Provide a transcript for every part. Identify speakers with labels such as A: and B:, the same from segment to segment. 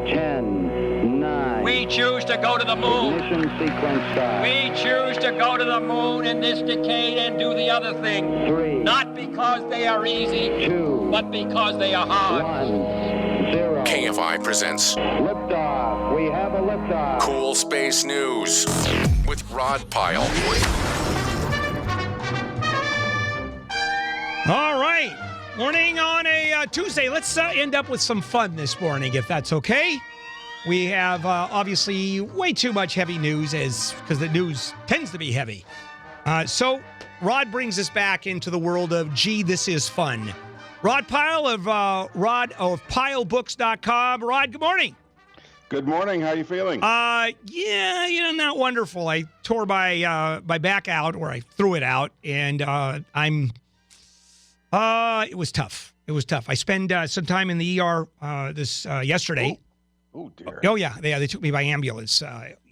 A: 10, 9.
B: We choose to go to the moon.
A: Ignition sequence start.
B: We choose to go to the moon in this decade and do the other thing.
A: 3.
B: Not because they are easy,
A: 2.
B: but because they are hard.
A: 1. 0.
C: KFI presents
A: Liftoff. We have a liftoff.
C: Cool Space News with Rod Pyle.
D: All right. Morning on a Tuesday. Let's end up with some fun this morning, if that's okay. We have, obviously, way too much heavy news because the news tends to be heavy. So Rod brings us back into the world of, gee, this is fun. Rod Pyle of Pylebooks.com. Rod, good morning.
E: Good morning. How are you feeling?
D: Yeah, not wonderful. I tore my back out, or I threw it out, and it was tough. I spent some time in the ER yesterday.
E: Oh, dear.
D: Oh, yeah. They took me by ambulance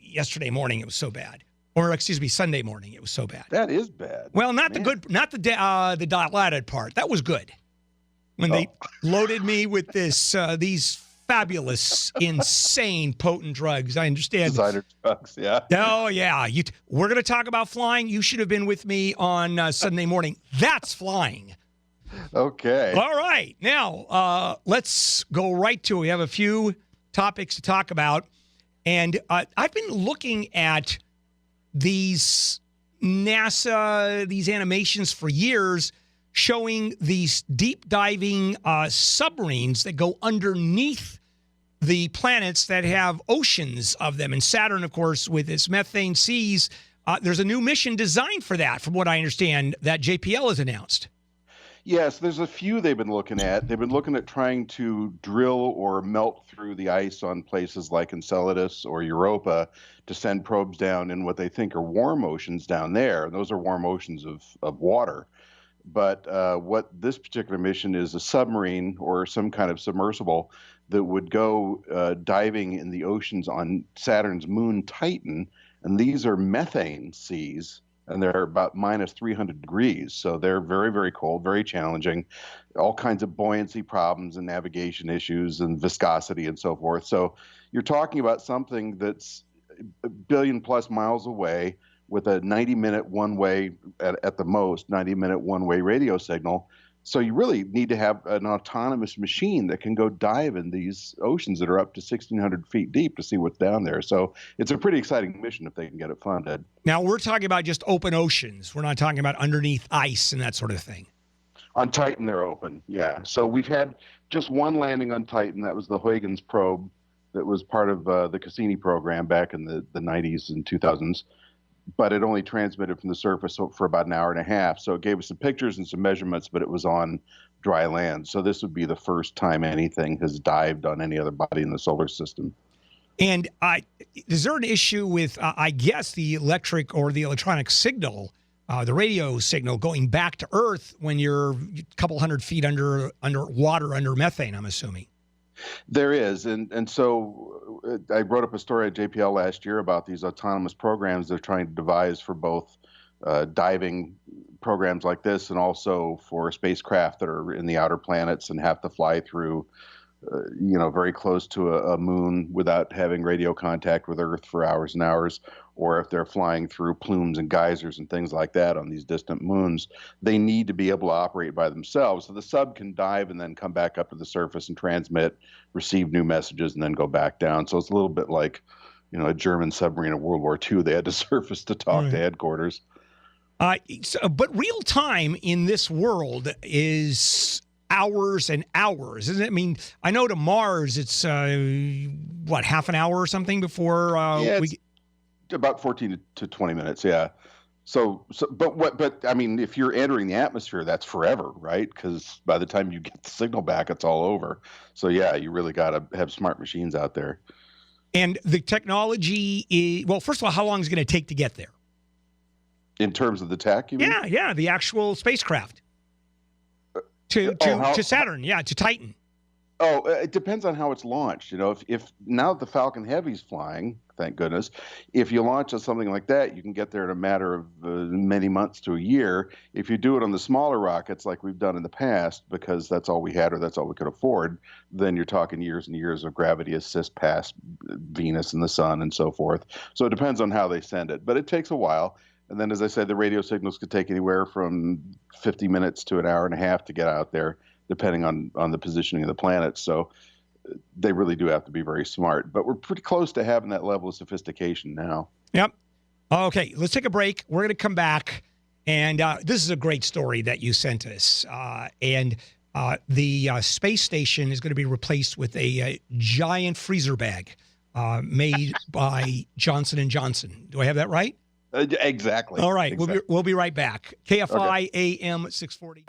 D: yesterday morning. It was so bad. Or, excuse me, Sunday morning. It was so bad.
E: That is bad.
D: Well, not the dilated part. That was good. When they loaded me with these fabulous, insane, potent drugs. I understand.
E: Designer drugs, yeah.
D: Oh, yeah. We're going to talk about flying. You should have been with me on Sunday morning. That's flying.
E: Okay.
D: All right. Now, let's go right to it. We have a few topics to talk about. And I've been looking at these animations for years showing these deep diving submarines that go underneath the planets that have oceans of them. And Saturn, of course, with its methane seas, there's a new mission designed for that, from what I understand, that JPL has announced.
E: Yes, there's a few they've been looking at. They've been looking at trying to drill or melt through the ice on places like Enceladus or Europa to send probes down in what they think are warm oceans down there. Those are warm oceans of water. But what this particular mission is, a submarine or some kind of submersible that would go diving in the oceans on Saturn's moon Titan. And these are methane seas. And they're about minus 300 degrees. So they're very, very cold, very challenging, all kinds of buoyancy problems and navigation issues and viscosity and so forth. So you're talking about something that's a billion plus miles away with a 90-minute one-way, at the most, 90-minute one-way radio signal. So you really need to have an autonomous machine that can go dive in these oceans that are up to 1,600 feet deep to see what's down there. So it's a pretty exciting mission if they can get it funded.
D: Now, we're talking about just open oceans. We're not talking about underneath ice and that sort of thing.
E: On Titan, they're open, yeah. So we've had just one landing on Titan. That was the Huygens probe that was part of the Cassini program back in the 90s and 2000s. But it only transmitted from the surface for about an hour and a half. So it gave us some pictures and some measurements, but it was on dry land. So this would be the first time anything has dived on any other body in the solar system.
D: And is there an issue with, I guess, the electric or the electronic signal, the radio signal going back to Earth when you're a couple hundred feet under water, under methane, I'm assuming?
E: There is. And so I wrote up a story at JPL last year about these autonomous programs they're trying to devise for both diving programs like this and also for spacecraft that are in the outer planets and have to fly through, very close to a moon without having radio contact with Earth for hours and hours, or if they're flying through plumes and geysers and things like that on these distant moons, they need to be able to operate by themselves. So the sub can dive and then come back up to the surface and transmit, receive new messages, and then go back down. So it's a little bit like, a German submarine in World War II. They had to surface to talk to headquarters.
D: But real time in this world is hours and hours, isn't it? I mean, I know to Mars it's half an hour or something before
E: about 14 to 20 minutes, yeah. But I mean, if you're entering the atmosphere, that's forever, right? Because by the time you get the signal back, it's all over. So yeah, you really got to have smart machines out there.
D: And the technology is, well, first of all, how long is it going to take to get there?
E: In terms of the tech, you mean?
D: Yeah, the actual spacecraft to Saturn, to Titan.
E: Oh, it depends on how it's launched. If now that the Falcon Heavy's flying, thank goodness, if you launch something like that, you can get there in a matter of many months to a year. If you do it on the smaller rockets, like we've done in the past, because that's all we had or that's all we could afford, then you're talking years and years of gravity assist past Venus and the sun and so forth. So it depends on how they send it, but it takes a while. And then, as I said, the radio signals could take anywhere from 50 minutes to an hour and a half to get out there, depending on the positioning of the planet. So they really do have to be very smart. But we're pretty close to having that level of sophistication now.
D: Yep. Okay, let's take a break. We're going to come back. And this is a great story that you sent us. The space station is going to be replaced with a giant freezer bag made by Johnson & Johnson. Do I have that right?
E: Exactly.
D: All right.
E: Exactly.
D: We'll be right back. KFI AM 640.